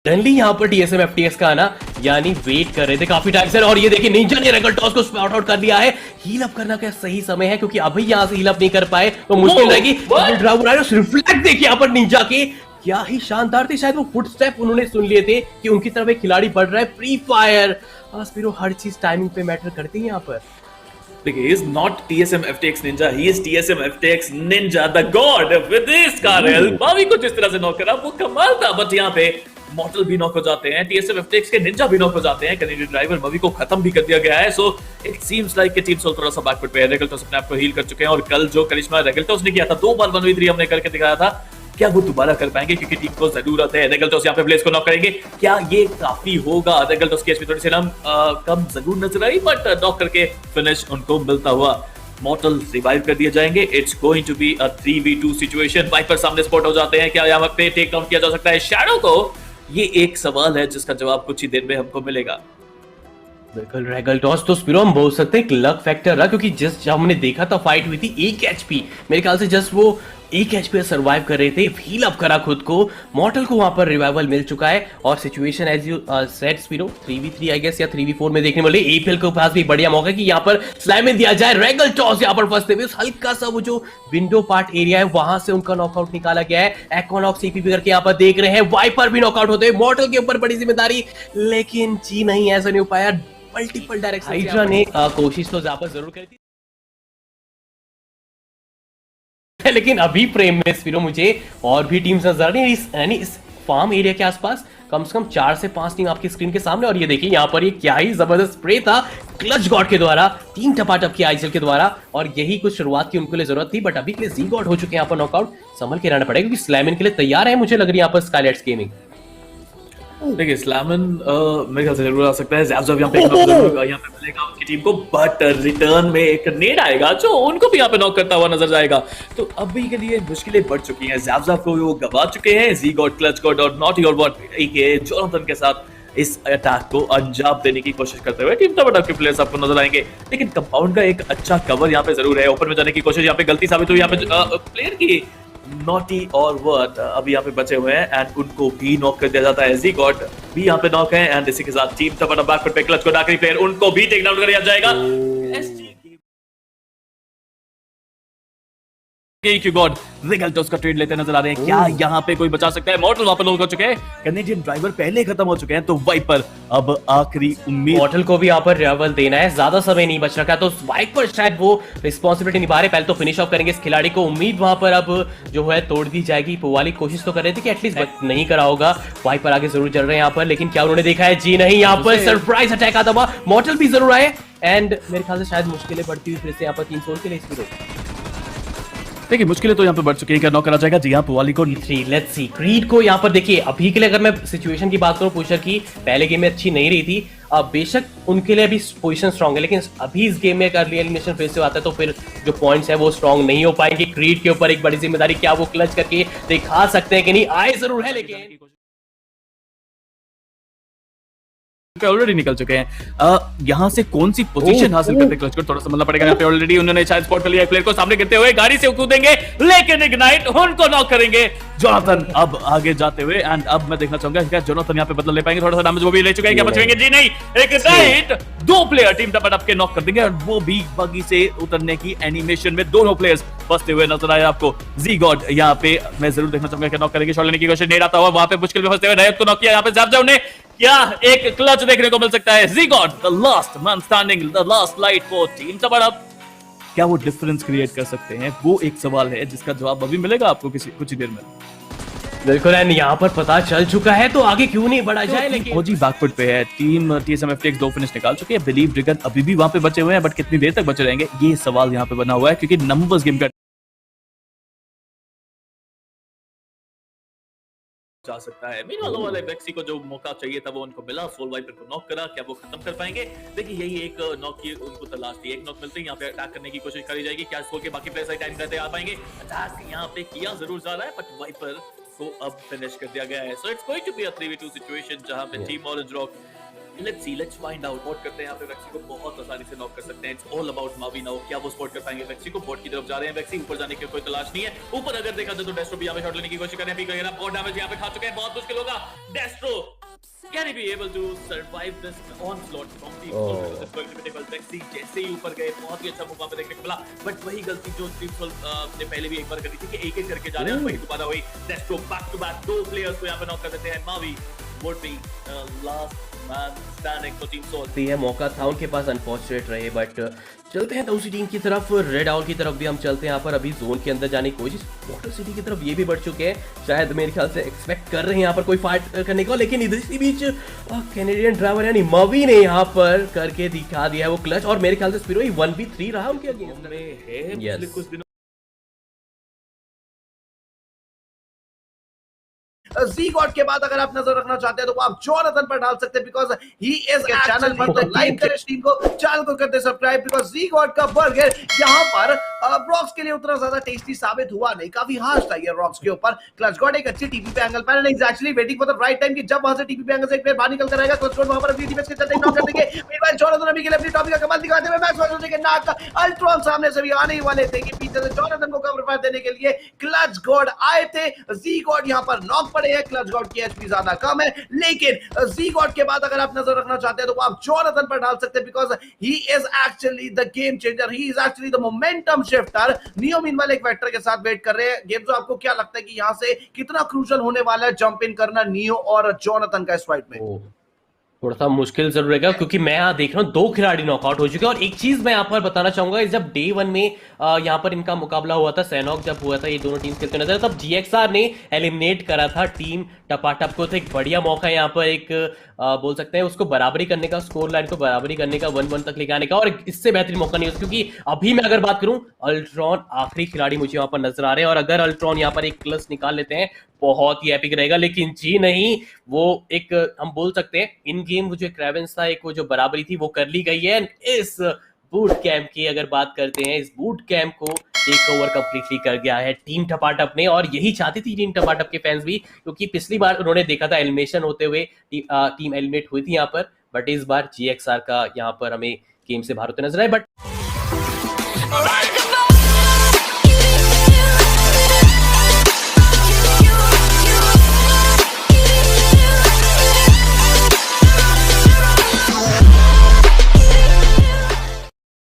Suddenly यहाँ पर TSM FTX का आना, यानी वेट कर रहे थे काफी टाइम से, और ये देखिए निंजा ने रेगल टॉस को स्पॉट आउट कर दिया है। हील अप करना क्या सही समय है, क्योंकि अभी यहाँ से हील अप नहीं कर पाए तो मुश्किल रहेगी। रिफ्लेक्ट देखिए यहाँ पर निंजा के, क्या ही शानदार थे। शायद वो फुटस्टेप उन्होंने सुन लिए थे कि उनकी तरफ एक खिलाड़ी बढ़ रहा है। फ्री फायर स्पिरो, हर चीज टाइमिंग पे मैटर करती है यहाँ पर। देखिए, he is not TSM FTX Ninja, he is TSM FTX Ninja, the god with his Karel। बावी को जिस तरह से नॉक करा वो कमाल था, बट यहाँ पे मॉर्टल भी नॉक हो जाते हैं, TSM FTX के निंजा भी नॉक हो जाते हैं, कैनेडियन ड्राइवर मवी को खत्म भी कर दिया गया है। सो इट सीम्स लाइक कि टीम सोल थोड़ा सा बैकफुट पे है। रेगल्टोस अपने आप को हील कर चुके हैं, और कल जो करिश्मा रेगल्टोस ने किया था 2 बार 1v3 हमने करके दिखाया था, क्या वो दोबारा कर पाएंगे, क्योंकि टीम को जरूरत है। रेगल्टोस यहाँ पे ब्लेज को नॉक करेंगे, क्या ये काफी होगा? रेगल्टोस की एचपी थोड़ी सी कम जरूर नजर आई, बट नॉक करके फिनिश उनको मिलता हुआ। मॉर्टल रिवाइव कर दिए जाएंगे। It's going to be a 3v2 situation. Viper सामने स्पॉट हो जाते हैं, क्या यहाँ पे टेक डाउन किया जा सकता है शैडो को? ये एक सवाल है जिसका जवाब कुछ ही देर में हमको मिलेगा। बिल्कुल, रेगल्टॉस तो स्पिरो हम बोल सकते हैं एक लक फैक्टर रहा, क्योंकि जब हमने देखा था फाइट हुई थी 1 एचपी, मेरे ख्याल से जस्ट वो 1 एचपी सर्वाइव कर रहे थे, हील अप करा खुद को। मॉर्टल को वहां पर रिवाइवल मिल चुका है, और situation as you said Spiro 3v3 I guess या 3v4 में देखने वाले। एपीएल के पास भी बढ़िया मौका है कि यहाँ पर स्लैम में दिया जाए। रेगल्टॉस यहाँ पर फंसते हुए हल्का सा वो जो विंडो पार्ट एरिया है वहां से उनका नॉकआउट निकाला गया है। एक्वानॉक्स सीपीपी करके यहाँ पर देख रहे हैं, वाइपर भी नॉकआउट होते हैं। मॉर्टल के ऊपर बड़ी जिम्मेदारी, लेकिन जी नहीं, ऐसा नहीं हो पाया। मल्टीपल डायरेक्शन हाइड्रा ने कोशिश तो जरूर करी थी, लेकिन अभी फ्रेम में स्पिरो मुझे और भी टीम्स नजर आ रही है, इस फार्म एरिया के आसपास कम से कम 4 से 5 टीम आपकी स्क्रीन के सामने। और ये देखिए यहाँ पर ये क्या ही जबरदस्त स्प्रे था क्लच गॉड के द्वारा, 3 टपाटप की आईसीएल के द्वारा, और यही कुछ शुरुआत की उनके लिए जरूरत थी। बट अभी के लिए जी गॉड हो चुके हैं यहाँ पर नॉकआउट। संभल के रहना पड़ेगा, क्योंकि स्लैमन के लिए तैयार है मुझे लग रही है यहाँ पर स्काईलाइट्स गेमिंग। देखिए, स्लैमन मेरे ख्याल से जरूर आ सकता है। ज़ैप यहाँ पे यहाँ पे मिलेगा उनकी टीम को, बट रिटर्न में एक नेड आएगा जो उनको भी यहाँ पे नॉक करता हुआ नजर जाएगा। तो अभी के लिए मुश्किलें बढ़ चुकी हैं। ज़ैप को वो गवा चुके हैं। जी गॉड, क्लच गॉड और नॉट योर वॉट के जोनाथन के साथ इस अटैक को अंजाम देने की कोशिश करते हुए टीम टॉप के प्लेयर्स आपको नजर आएंगे। लेकिन कंपाउंड का एक अच्छा कवर यहाँ पे जरूर है। ओपन में जाने की कोशिश यहाँ पे गलती साबित हुई यहाँ पे प्लेयर की। नॉटी और वर्ड अभी यहाँ पे बचे हुए हैं, एंड उनको भी नॉक कर दिया जाता है। जी गॉड भी यहाँ पे नॉक है, एंड इसी के साथ टीम टॉप बैकफुट पे क्लच को आखिरी प्लेयर उनको भी टेक डाउन कर दिया जाएगा। गॉड रेगल्टोस का ट्रेड लेते नजर आ रहे हैं, क्या यहाँ पे कोई बचा सकता है? मॉर्टल वहां पर लोग हो चुके हैं, कैनेडियन ड्राइवर पहले खत्म हो चुके हैं, तो वाइपर अब आखिरी उम्मीद। मॉर्टल को भी यहाँ पर रिवाइवल देना है, ज्यादा समय नहीं बच रखा, तो वाइपर शायद वो रिस्पॉन्सिबिलिटी निभा रहे। पहले तो फिनिश ऑफ करेंगे इस खिलाड़ी को। उम्मीद वहां पर अब जो है तोड़ दी जाएगी। पोवाली कोशिश तो कर रहे थे कि एटलीस्ट नहीं करा होगा। वाइपर आगे जरूर चल रहे हैं यहाँ पर, लेकिन क्या उन्होंने देखा है? जी नहीं, यहाँ पर सरप्राइज अटैक आता हुआ मॉर्टल भी जरूर आए, एंड मेरे ख्याल से शायद मुश्किलें बढ़ती हुई फिर से यहाँ पर 3 सोल के लिए स्पिरो। देखिए, मुश्किलें तो यहाँ पे बढ़ चुकी है। क्या नॉक करा जाएगा? जी हाँ, पुवाली को। लेट्स सी क्रीड को यहाँ पर देखिए। अभी के लिए अगर मैं सिचुएशन की बात करूं, पुशर की पहले गेम में अच्छी नहीं रही थी। अब बेशक उनके लिए अभी पोजीशन स्ट्रांग है, लेकिन अभी इस गेम में एक अर्ली एलिमिनेशन फेज से आता है तो फिर जो पॉइंट्स है वो स्ट्रांग नहीं हो पाएंगे। क्रीड के ऊपर एक बड़ी जिम्मेदारी, क्या वो क्लच करके दिखा सकते हैं कि नहीं? आए जरूर है, लेकिन ऑलरेडी निकल चुके हैं। यहाँ से कौन सी पोजीशन हासिल करते क्लच को थोड़ा समझना पड़ेगा। यहाँ पे ऑलरेडी उन्होंने शायद स्पॉट कर लिया प्लेयर को, सामने गिरते हुए गाड़ी से कूदेंगे, लेकिन इग्नाइट उनको नॉक करेंगे। जोनाथन अब आगे जाते हुए, एंड अब मैं देखना चाहूंगा क्या जोनाथन यहाँ पे बदल ले पाएंगे? थोड़ा सा डैमेज वो भी ले चुके हैं, क्या बचेंगे? जी नहीं, इग्नाइट 2 प्लेयर टीम टप के नॉक कर देंगे, और वो भी बगी से उतरने की एनिमेशन में दोनों प्लेयर्स फंसते हुए नजर आए आपको। जी गॉड यहाँ पे मैं जरूर देखना चाहूंगा क्या नॉक करेंगे। शॉट लेने की कोशिश नहीं आता हुआ, वहां पे मुश्किल में फंसते हुए नायक को नॉक किया। यहाँ पे ज़ैप ने क्या एक क्लच देखने को मिल सकता है? जी god the last man standing, the last light for team टप। क्या वो डिफरेंस क्रिएट कर सकते हैं? वो एक सवाल है जिसका जवाब अभी मिलेगा आपको कुछ ही देर में। बिल्कुल, एंड यहाँ पर पता चल चुका है तो आगे क्यों नहीं बढ़ा जाए। लेकिन ओजी बैकफुट पे है। टीम टीएसएम एफटीएक्स 2 फिनिश निकाल चुके हैं। बिलीव ड्रैगन अभी भी वहां पे बचे हुए हैं, बट कितनी देर तक बचे रहेंगे ये सवाल यहाँ पे बना हुआ है, क्योंकि नंबर्स गेम का जा सकता है। मीनवाइल वाले बेक्सी को जो मौका चाहिए था वो उनको मिला। सोल वाइपर को नॉक करा, क्या वो खत्म कर पाएंगे? देखिए, यही एक नॉक की उनको तलाश थी। एक नॉक मिलते ही यहाँ पे अटैक करने की कोशिश करी जाएगी। क्या सोल के बाकी प्लेयर्स टाइम करते आ पाएंगे? अटैक यहाँ पे किया जरूर जा रहा है, बट वाइपर को अब फिनिश कर दिया गया है। So it's going to be a 3v2 situation, जहां पे team orange rock Let's find out. Spot करते हैं यहाँ पे वैक्सी को बहुत आसानी से नॉक कर सकते हैं. It's all about Mavi now. क्या वो स्पॉट कर पाएंगे वैक्सी को? बोर्ड की तरफ जा रहे हैं वैक्सी, ऊपर जाने की कोई तलाश नहीं है. ऊपर अगर देखा जाए तो डेस्ट्रो भी यहाँ पे शॉट लेने की कोशिश कर रहे हैं. पीक वगैरह बहुत डैमेज यहाँ पे खा चुके हैं, बहुत मुश्किल होगा. डेस्ट्रो can he be able to survive this onslaught from the it's going to be difficult. Vexy जैसे ही ऊपर गए बहुत ही अच्छा मूव वहाँ पे देखने को मिला, बट वही गलती जो टीम ने पहले भी एक बार करी थी कि एक एक करके जा रहे हैं, वही दोबारा हुई. डेस्ट्रो बैक टू बैक दो प्लेयर्स को यहाँ पे नॉक कर देते हैं. Mavi would be last man standing for Team Soul. ये मौका था उनके पास, अनफॉर्चुनेट रहे. बट चलते हैं दूसरी टीम की तरफ, रेड आउल की तरफ भी हम चलते हैं. यहाँ पर अभी जोन के अंदर जाने की कोशिश वाटर सिटी की तरफ ये भी बढ़ चुके हैं. शायद मेरे ख्याल से एक्सपेक्ट कर रहे हैं यहाँ पर कोई फाइट करने को, लेकिन इसी बीच कैनेडियन ड्राइवर यानी मवी ने यहाँ पर करके दिखा दिया है वो क्लच. और मेरे ख्याल से स्पिरो 1v3 रहा उनके अगेंस्ट में है पिछले कुछ दिनों Z-God के बाद अगर आप नजर रखना चाहते हैं तो आप जोनाथन पर डाल सकते हैं, बिकॉज ही इज चैनल पर तो लाइक करें स्ट्रीम को, चैनल को करते सब्सक्राइब, बिकॉज Z-God का बर्गर यहाँ पर रॉक्स के लिए उतना ज्यादा टेस्टी साबित हुआ नहीं. काफी हार्श था ये रॉक्स के ऊपर. क्लच गॉड एक अच्छी टीपी पे एंगल पर is actually waiting for the right time कि जब वहां से टीपी पे एंगल से एक प्लेयर बाहर निकल कर आएगा. क्लच गॉड वहां पर अपनी टीममेट्स के चलते नॉक कर देंगे. मीनवाइल जोनाथन अभी के लिए अपनी टॉपिक का कमाल दिखाते हुए मैक्स वाइजर के नाक का अल्ट्रॉन सामने से भी आने ही वाले थे कि पीछे से जोनाथन को कवर फायर देने के लिए क्लच गॉड आए थे. Z-God यहां पर नॉक पड़े हैं. क्लच गॉड की एचपी ज्यादा कम है, लेकिन Z-God के बाद अगर आप नजर रखना चाहते हैं तो आप जोनाथन पर डाल सकते हैं, because he is actually the game changer, he is actually the momentum shifter. Neo meanwhile एक वेक्टर के साथ वेट कर रहे हैं. गेम जो आपको क्या लगता है कि यहां से कितना क्रूशियल होने वाला है जंप इन करना नियो और जोनाथन का इस फाइट में? थोड़ा सा मुश्किल जरूर रहेगा, क्योंकि मैं यहाँ देख रहा हूँ 2 खिलाड़ी नॉकआउट हो चुके हैं. और एक चीज मैं यहाँ पर बताना चाहूंगा, जब डे 1 में यहाँ पर इनका मुकाबला हुआ था, सैनॉक जब हुआ था, ये दोनों टीम खेलते नजर, तब GXR ने एलिमिनेट करा था टीम टपाटप को. तो एक बढ़िया मौका है यहाँ पर, एक बोल सकते हैं उसको बराबरी करने का, स्कोर लाइन को बराबरी करने का, 1-1 तक लेके आने का. और इससे बेहतरीन मौका नहीं हो, क्योंकि अभी मैं अगर बात करूं, अल्ट्रॉन आखिरी खिलाड़ी मुझे यहाँ पर नजर आ रहे हैं. और अगर अल्ट्रॉन यहाँ पर एक क्लच निकाल लेते हैं बहुत ही एपिक रहेगा. लेकिन जी नहीं, वो एक हम बोल सकते हैं इन गेम वो जो क्रेवेंस था, एक वो जो बराबरी थी वो कर ली गई है. इस बूट कैंप की अगर बात करते हैं, इस बूट कैंप को टेक ओवर कंप्लीटली कर गया है टीम टपाटप ने. और यही चाहती थी टीम टपाटप के फैंस भी, क्योंकि पिछली बार उन्होंने देखा था एलिमिनेशन होते हुए टीम एलिमिनेट हुई थी यहाँ पर, बट इस बार GXR का यहाँ पर हमें गेम से बाहर होते नजर आए. बट